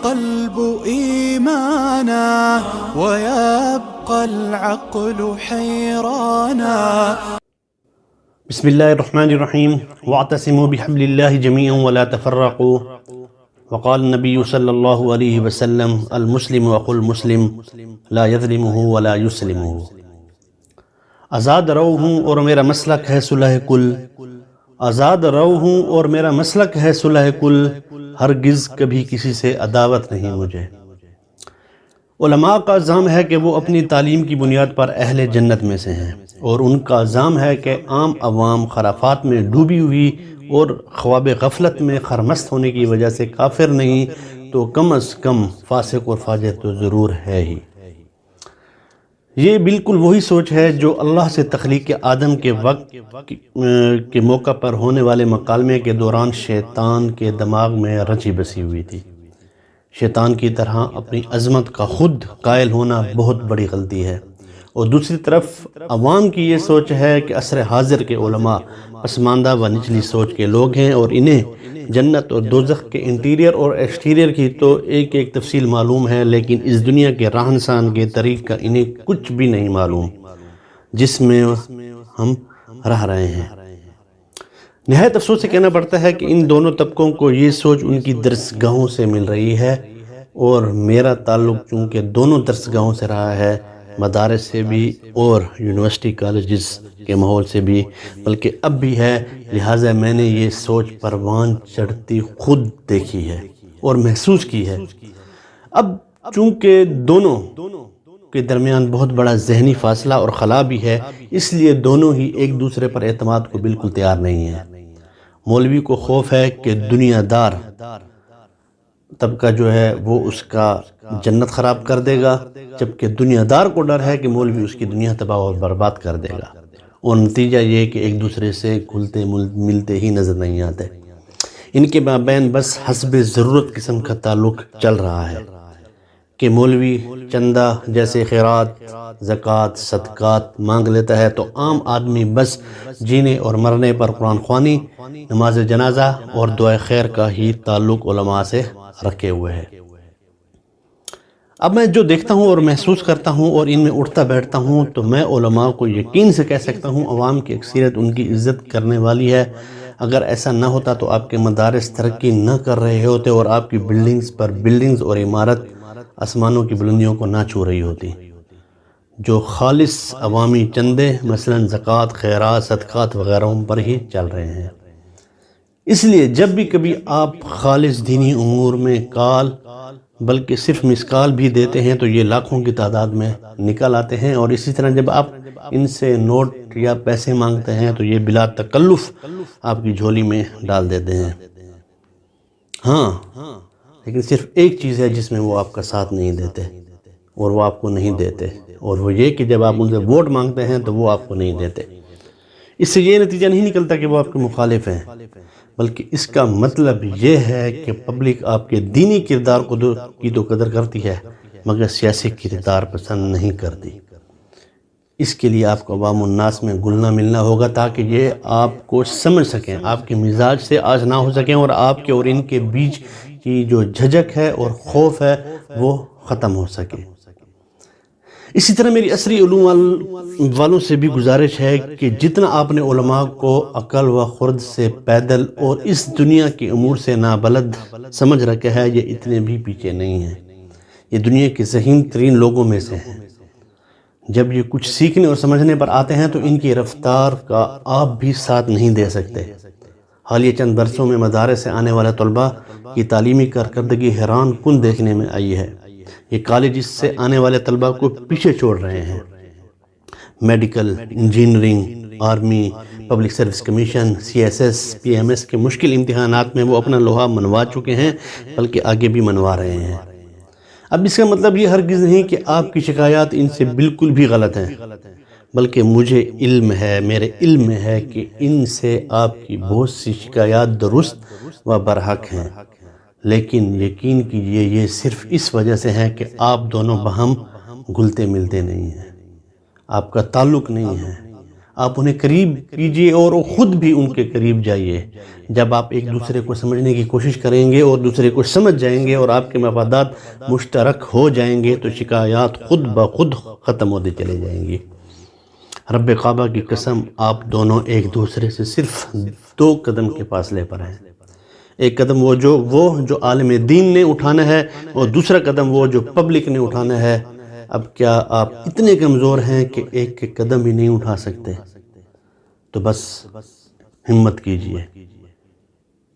القلب إيمانا ويبقى العقل حيرانا. بسم اللہ الرحمن الرحیم واعتصموا بحبل اللہ جميعا ولا تفرقوا وقال النبی صلی اللہ علیہ وسلم المسلم اخو المسلم لا یظلمہ ولا یسلمہ. آزاد رو ہوں اور میرا مسلک ہے صلح کل، آزاد رو ہوں اور میرا مسلک ہے صلح کل، ہرگز کبھی کسی سے عداوت نہیں مجھے. علماء کا الزام ہے کہ وہ اپنی تعلیم کی بنیاد پر اہل جنت میں سے ہیں، اور ان کا الزام ہے کہ عام عوام خرافات میں ڈوبی ہوئی اور خواب غفلت میں خرمست ہونے کی وجہ سے کافر نہیں تو کم از کم فاسق اور فاجر تو ضرور ہے ہی. یہ بالکل وہی سوچ ہے جو اللہ سے تخلیق آدم کے وقت کے موقع پر ہونے والے مکالمے کے دوران شیطان کے دماغ میں رچی بسی ہوئی تھی. شیطان کی طرح اپنی عظمت کا خود قائل ہونا بہت بڑی غلطی ہے، اور دوسری طرف عوام کی یہ سوچ ہے کہ عصر حاضر کے علماء پسماندہ و نچلی سوچ کے لوگ ہیں، اور انہیں جنت اور دوزخ کے انٹیریئر اور ایکسٹیریئر کی تو ایک ایک تفصیل معلوم ہے، لیکن اس دنیا کے رہن سہن کے طریق کا انہیں کچھ بھی نہیں معلوم جس میں ہم رہ رہے ہیں. نہایت افسوس سے کہنا پڑتا ہے کہ ان دونوں طبقوں کو یہ سوچ ان کی درسگاہوں سے مل رہی ہے، اور میرا تعلق چونکہ دونوں درسگاہوں سے رہا ہے، مدارس سے بھی اور یونیورسٹی کالجز کے ماحول سے بھی، بلکہ اب بھی ہے، لہٰذا میں نے یہ سوچ پروان چڑھتی خود دیکھی ہے اور محسوس کی ہے. اب چونکہ دونوں کے درمیان بہت بڑا ذہنی فاصلہ اور خلا بھی ہے، اس لیے دونوں ہی ایک دوسرے پر اعتماد کو بالکل تیار نہیں ہیں. مولوی کو خوف ہے کہ دنیا دار طبقہ جو ہے وہ اس کا جنت خراب کر دے گا، جبکہ دنیا دار کو ڈر ہے کہ مولوی اس کی دنیا تباہ اور برباد کر دے گا، اور نتیجہ یہ کہ ایک دوسرے سے گھلتے ملتے ہی نظر نہیں آتے. ان کے مابین بس حسب ضرورت قسم کا تعلق چل رہا ہے کہ مولوی چندہ جیسے خیرات، زکوٰۃ، صدقات مانگ لیتا ہے تو عام آدمی بس جینے اور مرنے پر قرآن خوانی، نماز جنازہ اور دعائے خیر کا ہی تعلق علماء سے رکھے ہوئے ہے. اب میں جو دیکھتا ہوں اور محسوس کرتا ہوں اور ان میں اٹھتا بیٹھتا ہوں تو میں علماء کو یقین سے کہہ سکتا ہوں عوام کی اکثریت ان کی عزت کرنے والی ہے. اگر ایسا نہ ہوتا تو آپ کے مدارس ترقی نہ کر رہے ہوتے اور آپ کی بلڈنگز پر بلڈنگز اور عمارت آسمانوں کی بلندیوں کو نہ چھو رہی ہوتی. جو خالص عوامی چندے مثلا زکوٰۃ، خیرات، صدقات وغیرہ پر ہی چل رہے ہیں. اس لیے جب بھی کبھی آپ خالص دینی امور میں کال بلکہ صرف مسکال بھی دیتے ہیں تو یہ لاکھوں کی تعداد میں نکل آتے ہیں، اور اسی طرح جب آپ ان سے نوٹ یا پیسے مانگتے ہیں تو یہ بلا تکلف آپ کی جھولی میں ڈال دیتے ہیں. ہاں، لیکن صرف ایک چیز ہے جس میں وہ آپ کا ساتھ نہیں دیتے اور وہ آپ کو نہیں دیتے، اور وہ یہ کہ جب آپ ان سے ووٹ مانگتے ہیں تو وہ آپ کو نہیں دیتے. اس سے یہ نتیجہ نہیں نکلتا کہ وہ آپ کے مخالف ہیں، بلکہ اس کا مطلب یہ ہے کہ پبلک آپ کے دینی کردار کی تو قدر کرتی ہے مگر سیاسی کردار پسند نہیں کرتی. اس کے لیے آپ کو عوام الناس میں گلنا ملنا ہوگا تاکہ یہ آپ کو سمجھ سکیں، آپ کے مزاج سے آشنا ہو سکیں، اور آپ کے اور ان کے بیچ کی جو جھجک ہے اور خوف ہے وہ ختم ہو سکے. اسی طرح میری عصری علوم والوں سے بھی گزارش ہے کہ جتنا آپ نے علماء کو عقل و خرد سے پیدل اور اس دنیا کے امور سے نابلد سمجھ رکھا ہے، یہ اتنے بھی پیچھے نہیں ہیں. یہ دنیا کے ذہین ترین لوگوں میں سے ہیں. جب یہ کچھ سیکھنے اور سمجھنے پر آتے ہیں تو ان کی رفتار کا آپ بھی ساتھ نہیں دے سکتے. حالیہ چند برسوں میں مدارس سے آنے والے طلباء کی تعلیمی کارکردگی حیران کن دیکھنے میں آئی ہے. یہ کالجز سے آنے والے طلباء کو پیچھے چھوڑ رہے ہیں. Medical, engineering, army, public service commission, CSS، PMS کے مشکل امتحانات میں وہ اپنا لوہا منوا چکے ہیں، بلکہ آگے بھی منوا رہے ہیں. اب اس کا مطلب یہ ہرگز نہیں کہ آپ کی شکایات ان سے بالکل بھی غلط ہیں، بلکہ مجھے علم ہے، میرے علم میں ہے کہ ان سے آپ کی بہت سی شکایات درست و برحق ہیں، لیکن یقین کیجئے یہ صرف اس وجہ سے ہے کہ آپ دونوں باہم گھلتے ملتے نہیں ہیں، آپ کا تعلق نہیں ہے، آپ انہیں قریب کیجئے اور خود بھی ان کے قریب جائیے۔ جب آپ ایک دوسرے کو سمجھنے کی کوشش کریں گے اور دوسرے کو سمجھ جائیں گے اور آپ کے مفادات مشترک ہو جائیں گے تو شکایات خود بخود ختم ہوتے چلے جائیں گی۔ رب کعبہ کی قسم، آپ دونوں ایک دوسرے سے صرف 2 قدم کے فاصلے پر ہیں۔ ایک قدم وہ جو عالم دین نے اٹھانا ہے، اور دوسرا قدم وہ جو پبلک نے اٹھانا ہے۔ اب کیا آپ اتنے کمزور ہیں کہ ایک قدم ہی نہیں اٹھا سکتے؟ تو بس ہمت کیجئے،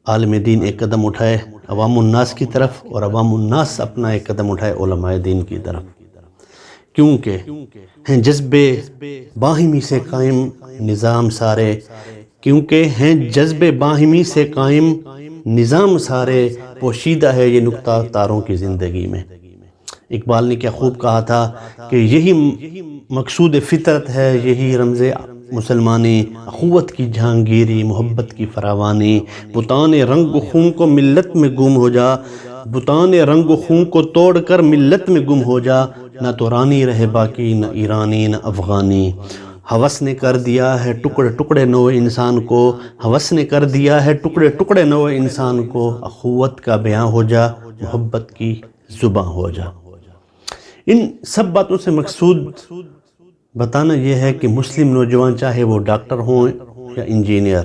عالم دین ایک قدم اٹھائے عوام الناس کی طرف، اور عوام الناس اپنا ایک قدم اٹھائے علماء دین کی طرف، کیونکہ ہیں جذبے باہمی سے قائم نظام سارے، کیونکہ ہیں جذبے باہمی سے قائم نظام سارے، پوشیدہ ہے یہ نقطہ تاروں کی زندگی میں۔ اقبال نے کیا خوب کہا تھا کہ یہی مقصود فطرت ہے، یہی رمز مسلمانی، اخوت کی جہانگیری، محبت کی فراوانی، بتان رنگ و خون کو ملت میں گم ہو جا، بتان رنگ و خون کو توڑ کر ملت میں گم ہو جا، نہ تو رانی رہے باقی، نہ ایرانی نہ افغانی۔ ہوس نے کر دیا ہے ٹکڑے ٹکڑے نو انسان کو، ہوس نے کر دیا ہے ٹکڑے ٹکڑے نو انسان کو، اخوت کا بیاں ہو جا، محبت کی زباں ہو جا۔ ان سب باتوں سے مقصود بتانا یہ ہے کہ مسلم نوجوان چاہے وہ ڈاکٹر ہوں یا انجینئر،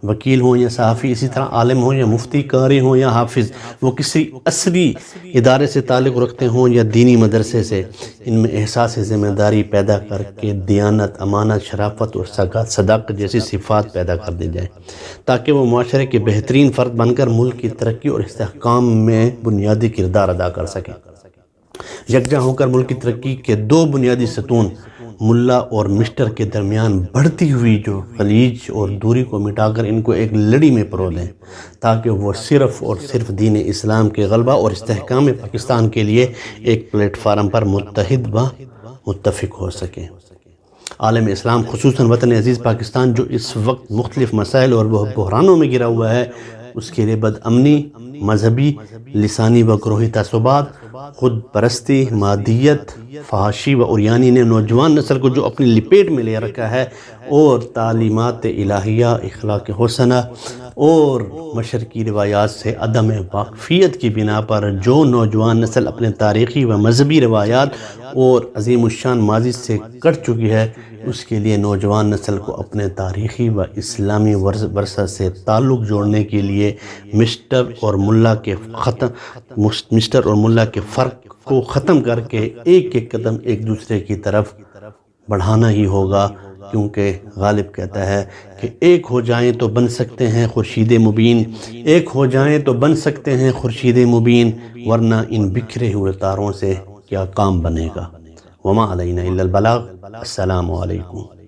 وکیل ہوں یا صحافی، اسی طرح عالم ہوں یا مفتی، قاری ہوں یا حافظ، وہ کسی عصری ادارے سے تعلق رکھتے ہوں یا دینی مدرسے سے، ان میں احساس ذمہ داری پیدا کر کے دیانت، امانت، شرافت اور صداقت جیسی صفات پیدا کر دی جائیں، تاکہ وہ معاشرے کے بہترین فرد بن کر ملک کی ترقی اور استحکام میں بنیادی کردار ادا کر سکیں۔ یکجا ہو کر ملک کی ترقی کے 2 بنیادی ستون ملا اور مسٹر کے درمیان بڑھتی ہوئی جو خلیج اور دوری کو مٹا کر ان کو ایک لڑی میں پرو دیں، تاکہ وہ صرف اور صرف دین اسلام کے غلبہ اور استحکام پاکستان کے لیے ایک پلیٹ فارم پر متحد و متفق ہو سکیں۔ عالم اسلام خصوصاً وطن عزیز پاکستان جو اس وقت مختلف مسائل اور بحرانوں میں گرا ہوا ہے، اس کے لیے بد امنی، مذہبی، لسانی و گروہی تعصبات، خود پرستی، مادیت، فحاشی و عریانی نے نوجوان نسل کو جو اپنی لپیٹ میں لے رکھا ہے، اور تعلیمات الہیہ، اخلاق حسنہ اور مشرقی روایات سے عدم واقفیت کی بنا پر جو نوجوان نسل اپنے تاریخی و مذہبی روایات اور عظیم الشان ماضی سے کٹ چکی ہے، اس کے لیے نوجوان نسل کو اپنے تاریخی و اسلامی ورثہ سے تعلق جوڑنے کے لیے مسٹر اور ملا کے فرق کو ختم کر کے ایک ایک قدم ایک دوسرے کی طرف بڑھانا ہی ہوگا، کیونکہ غالب کہتا ہے کہ ایک ہو جائیں تو بن سکتے ہیں خورشید مبین، ایک ہو جائیں تو بن سکتے ہیں خورشید مبین، ورنہ ان بکھرے ہوئے تاروں سے کیا کام بنے گا۔ وما علینا الا البلاغ۔ السلام علیکم۔